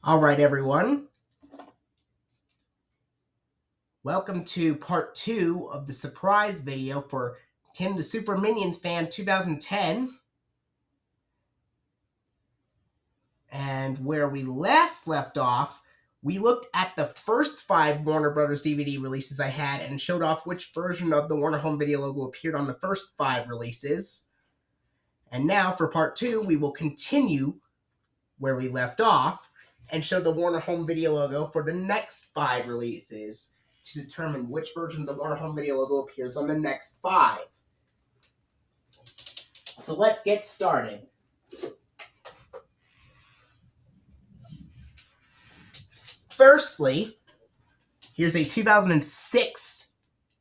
Alright, everyone. Welcome to part 2 of the surprise video for Tim the Super Minions Fan 2010. And where we last left off, we looked at the first 5 Warner Brothers DVD releases I had and showed off which version of the Warner Home Video logo appeared on the first 5 releases. And now for part 2, we will continue where we left off and show the Warner Home Video logo for the next 5 releases to determine which version of the Warner Home Video logo appears on the next 5. So let's get started. Firstly, here's a 2006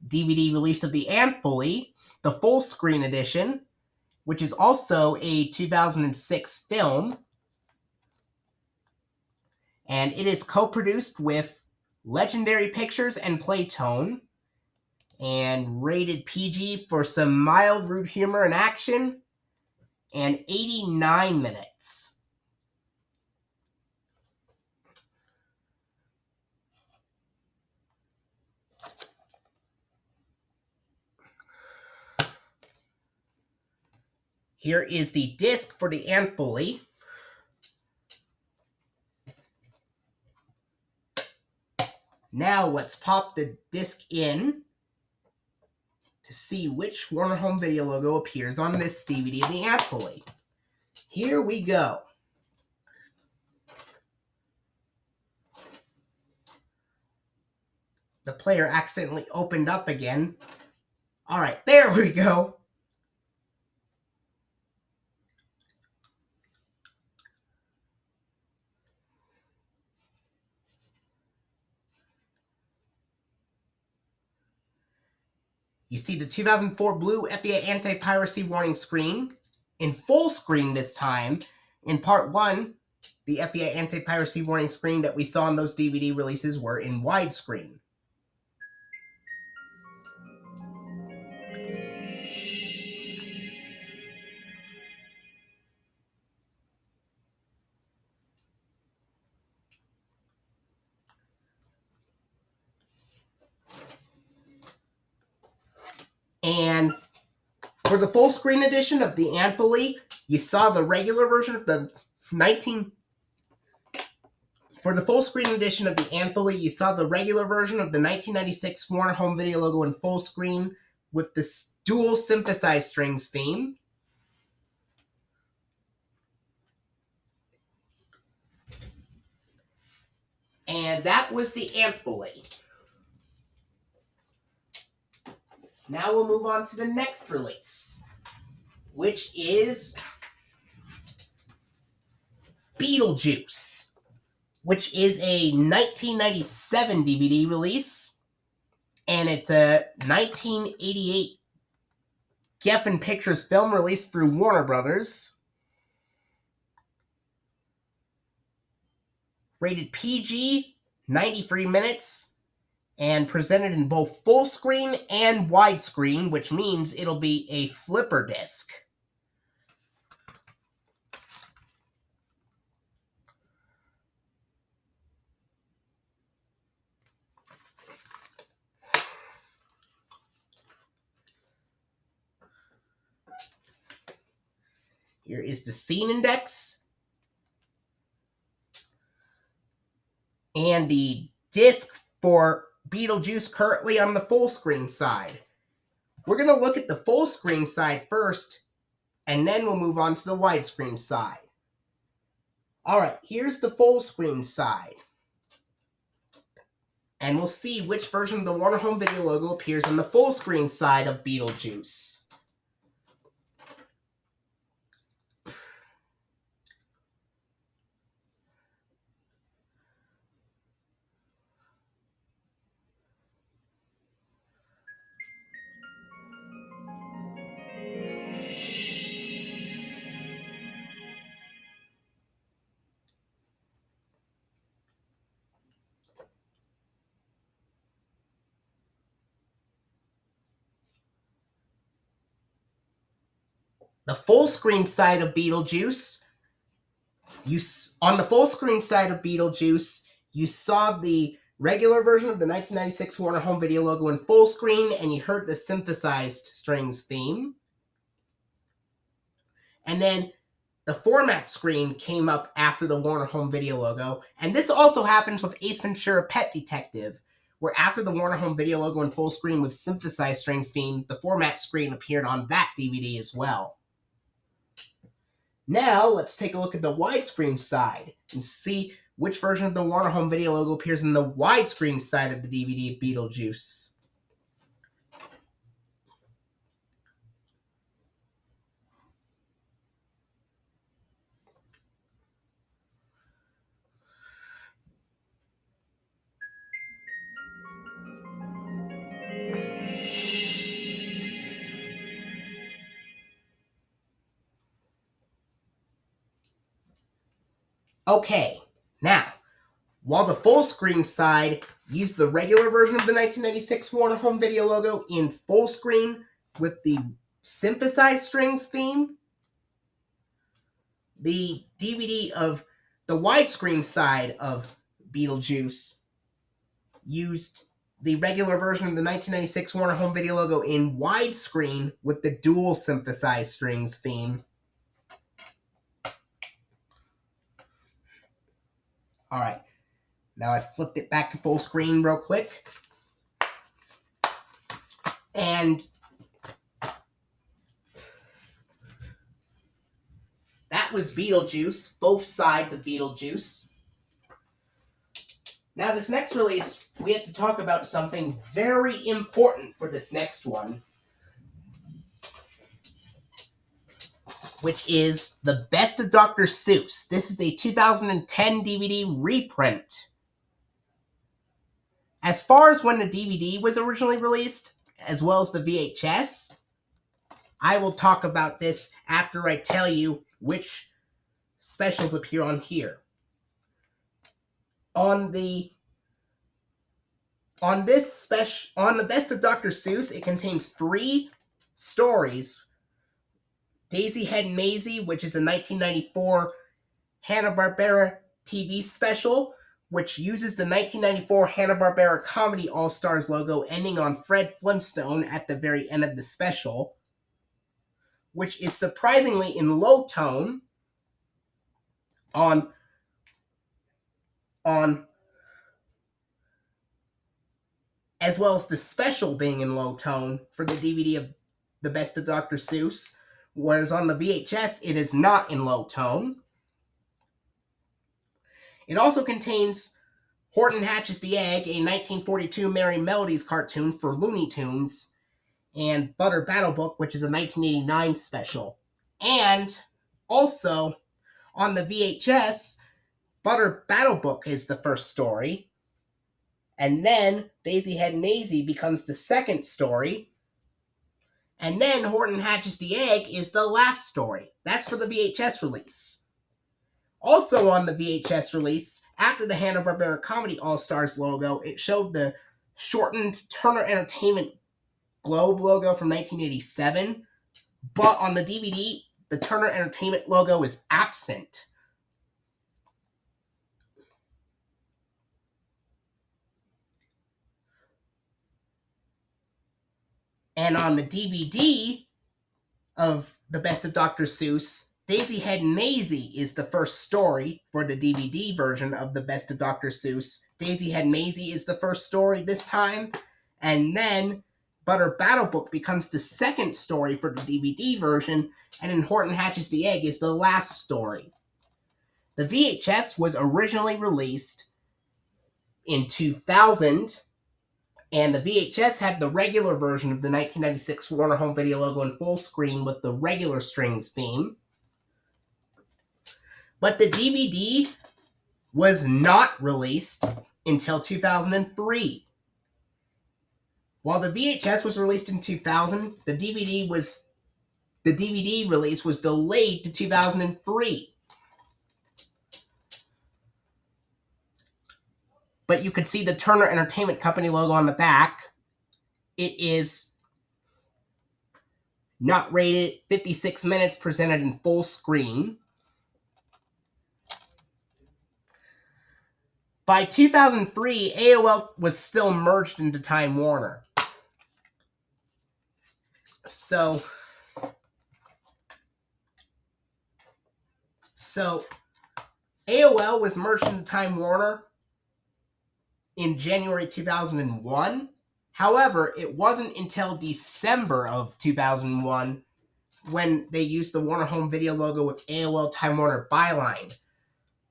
DVD release of The Ant Bully, the full screen edition, which is also a 2006 film. And it is co-produced with Legendary Pictures and Playtone, and rated PG for some mild rude humor and action, and 89 minutes. Here is the disc for The Ant Bully. Now let's pop the disc in to see which Warner Home Video logo appears on this DVD of The Ant Bully. Here we go. The player accidentally opened up again. Alright, there we go. You see the 2004 blue EPA anti-piracy warning screen in full screen this time. In part 1, the EPA anti-piracy warning screen that we saw in those DVD releases were in widescreen. And for the full screen edition of The Ant Bully, you saw the regular version of the For the full screen edition of The Ant Bully, you saw the regular version of the 1996 Warner Home Video logo in full screen with the dual synthesized strings theme. And that was The Ant Bully. Now we'll move on to the next release, which is Beetlejuice, which is a 1997 DVD release, and it's a 1988 Geffen Pictures film released through Warner Brothers. Rated PG, 93 minutes, and presented in both full screen and widescreen, which means it'll be a flipper disc. Here is the scene index and the disc for Beetlejuice currently on the full screen side. We're going to look at the full screen side first, and then we'll move on to the widescreen side. Alright, here's the full screen side. And we'll see which version of the Warner Home Video logo appears on the full screen side of Beetlejuice. The full screen side of Beetlejuice On the full screen side of Beetlejuice, you saw the regular version of the 1996 Warner Home Video logo in full screen, and you heard the synthesized strings theme. And then the format screen came up after the Warner Home Video logo, and this also happens with Ace Ventura Pet Detective, where after the Warner Home Video logo in full screen with synthesized strings theme, the format screen appeared on that DVD as well. Now, let's take a look at the widescreen side and see which version of the Warner Home Video logo appears in the widescreen side of the DVD of Beetlejuice. Okay, now, while the full screen side used the regular version of the 1996 Warner Home Video logo in full screen with the synthesized strings theme, the DVD of the widescreen side of Beetlejuice used the regular version of the 1996 Warner Home Video logo in widescreen with the dual synthesized strings theme. All right, now I flipped it back to full screen real quick. And that was Beetlejuice, both sides of Beetlejuice. Now, this next release, we have to talk about something very important for this next one, which is The Best of Dr. Seuss. This is a 2010 DVD reprint. As far as when the DVD was originally released, as well as the VHS, I will talk about this after I tell you which specials appear on here. On the Best of Dr. Seuss, it contains 3 stories. Daisy Head Maisie, which is a 1994 Hanna-Barbera TV special, which uses the 1994 Hanna-Barbera Comedy All-Stars logo ending on Fred Flintstone at the very end of the special, which is surprisingly in low tone on as well as the special being in low tone for the DVD of The Best of Dr. Seuss, whereas on the VHS it is not in low tone. It also contains Horton Hatches the Egg, a 1942 Merry Melodies cartoon for Looney Tunes, and Butter Battle Book, which is a 1989 special. And also, on the VHS, Butter Battle Book is the first story, and then Daisy Head Maisie becomes the second story, and then Horton Hatches the Egg is the last story. That's for the VHS release. Also on the VHS release, after the Hanna-Barbera Comedy All-Stars logo, it showed the shortened Turner Entertainment Globe logo from 1987, but on the DVD, the Turner Entertainment logo is absent. And on the DVD of The Best of Dr. Seuss, Daisy Head Maisie is the first story for the DVD version of The Best of Dr. Seuss. Daisy Head Maisie is the first story this time, and then Butter Battle Book becomes the second story for the DVD version, and then Horton Hatches the Egg is the last story. The VHS was originally released in 2000, and the VHS had the regular version of the 1996 Warner Home Video logo in full screen with the regular strings theme. But the DVD was not released until 2003. While the VHS was released in 2000, the DVD release was delayed to 2003. But you could see the Turner Entertainment Company logo on the back. It is not rated, 56 minutes, presented in full screen. By 2003, AOL was still merged into Time Warner. So AOL was merged into Time Warner in January 2001. However, it wasn't until December of 2001 when they used the Warner Home Video logo with AOL Time Warner byline.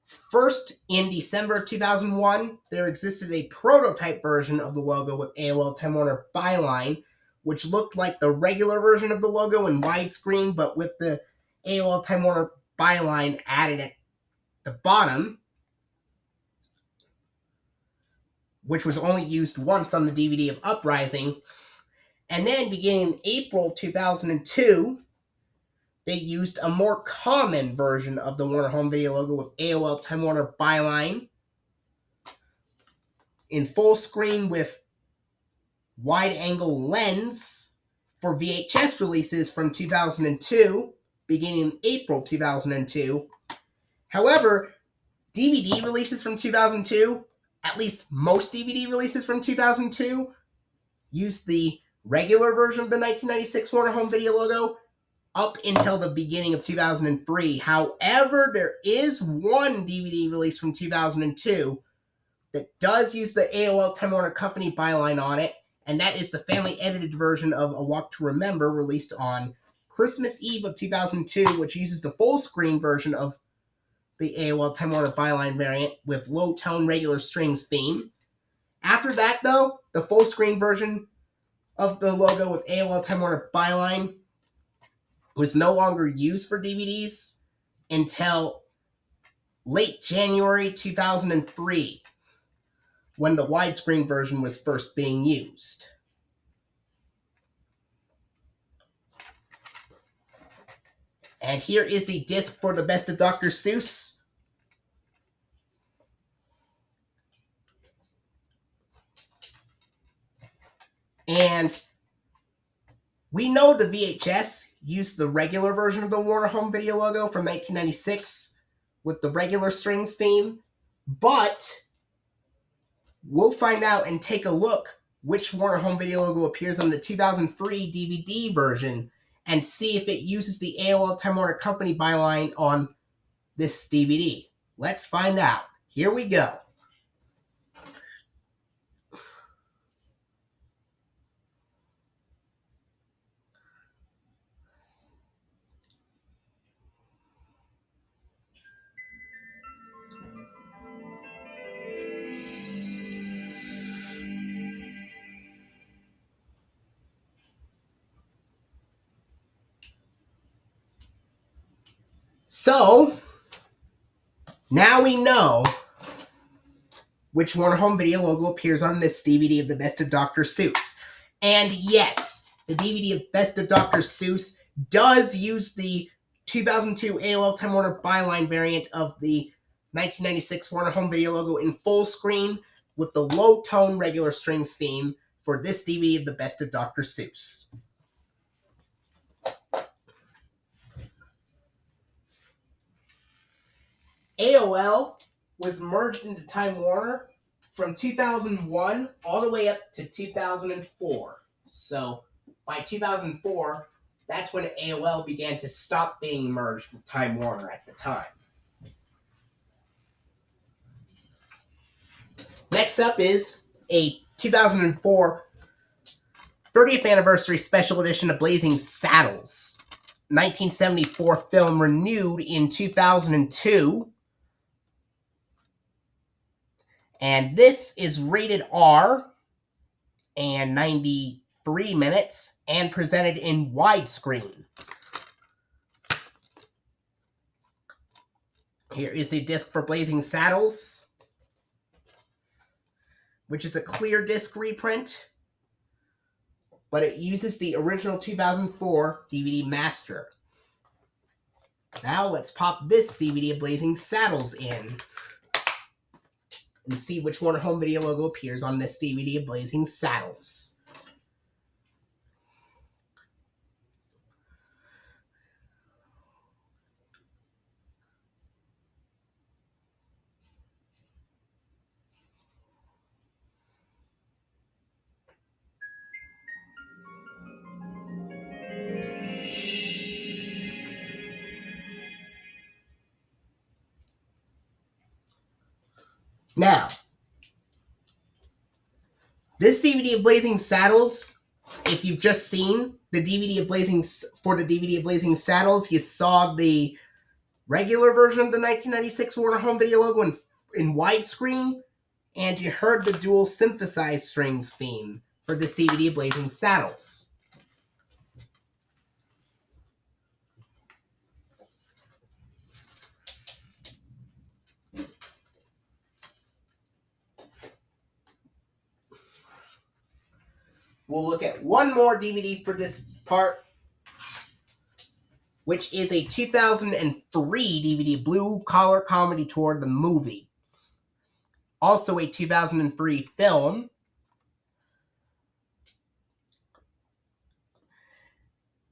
First, in December 2001, there existed a prototype version of the logo with AOL Time Warner byline, which looked like the regular version of the logo in widescreen, but with the AOL Time Warner byline added at the bottom, which was only used once on the DVD of Uprising. And then, beginning in April 2002, they used a more common version of the Warner Home Video logo with AOL Time Warner byline in full screen with wide-angle lens for VHS releases from 2002, beginning in April 2002. However, DVD releases from 2002, at least most DVD releases from 2002, used the regular version of the 1996 Warner Home Video logo up until the beginning of 2003. However, there is one DVD release from 2002 that does use the AOL Time Warner Company byline on it, and that is the family edited version of A Walk to Remember, released on Christmas Eve of 2002, which uses the full screen version of the AOL Time Warner byline variant with low tone regular strings theme. After that, though, the full screen version of the logo with AOL Time Warner byline was no longer used for DVDs until late January 2003, when the widescreen version was first being used. And here is the disc for the Best of Dr. Seuss. And we know the VHS used the regular version of the Warner Home Video logo from 1996 with the regular strings theme, but we'll find out and take a look which Warner Home Video logo appears on the 2003 DVD version and see if it uses the AOL Time Warner Company byline on this DVD. Let's find out. Here we go. So, now we know which Warner Home Video logo appears on this DVD of the Best of Dr. Seuss. And yes, the DVD of Best of Dr. Seuss does use the 2002 AOL Time Warner byline variant of the 1996 Warner Home Video logo in full screen with the low-tone regular strings theme for this DVD of the Best of Dr. Seuss. AOL was merged into Time Warner from 2001 all the way up to 2004. So by 2004, that's when AOL began to stop being merged with Time Warner at the time. Next up is a 2004 30th anniversary special edition of Blazing Saddles. 1974 film renewed in 2002. And this is rated R and 93 minutes and presented in widescreen. Here is the disc for Blazing Saddles, which is a clear disc reprint, but it uses the original 2004 DVD master. Now let's pop this DVD of Blazing Saddles in and see which Warner Home Video logo appears on this DVD of Blazing Saddles. Now, this DVD of Blazing Saddles, if you've just seen the DVD of Blazing Saddles, you saw the regular version of the 1996 Warner Home Video logo in widescreen, and you heard the dual synthesized strings theme for this DVD of Blazing Saddles. We'll look at one more DVD for this part, which is a 2003 DVD, Blue Collar Comedy Tour, the movie. Also a 2003 film.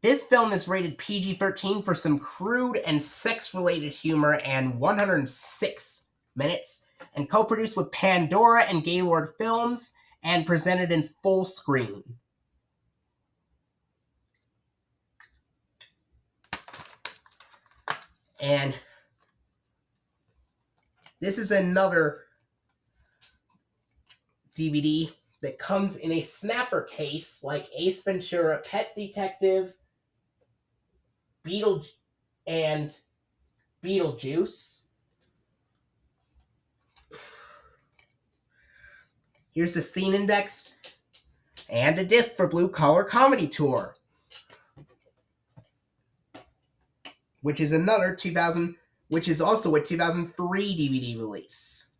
This film is rated PG-13 for some crude and sex-related humor and 106 minutes, and co-produced with Pandora and Gaylord Films, and presented in full screen. And this is another DVD that comes in a snapper case like Ace Ventura, Pet Detective, and Beetlejuice. Here's the scene index and a disc for Blue Collar Comedy Tour, which is also a 2003 DVD release.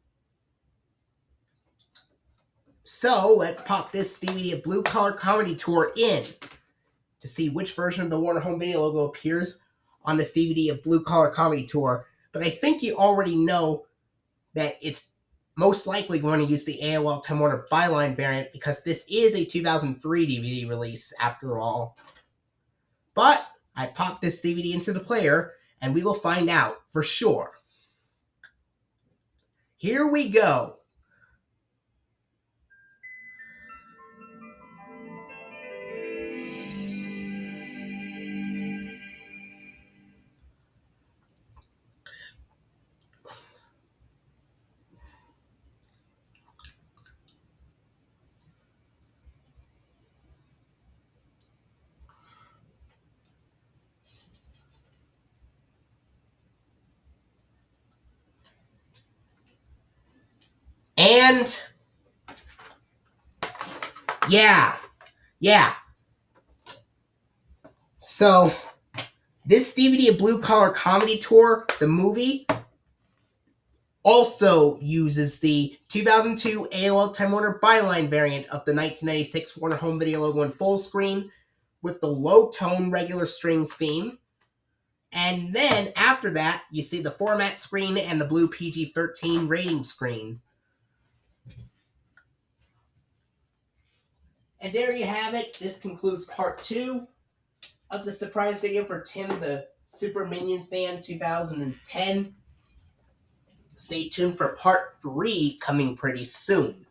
So let's pop this DVD of Blue Collar Comedy Tour in to see which version of the Warner Home Video logo appears on this DVD of Blue Collar Comedy Tour. But I think you already know that it's most likely going to use the AOL Time Warner Byline variant because this is a 2003 DVD release after all. But I popped this DVD into the player and we will find out for sure. Here we go. And yeah. So this DVD of Blue Collar Comedy Tour, the movie, also uses the 2002 AOL Time Warner Byline variant of the 1996 Warner Home Video logo in full screen with the low-tone regular strings theme. And then after that, you see the format screen and the blue PG-13 rating screen. And there you have it. This concludes part 2 of the surprise video for Tim the Super Minions fan 2010. Stay tuned for part 3 coming pretty soon.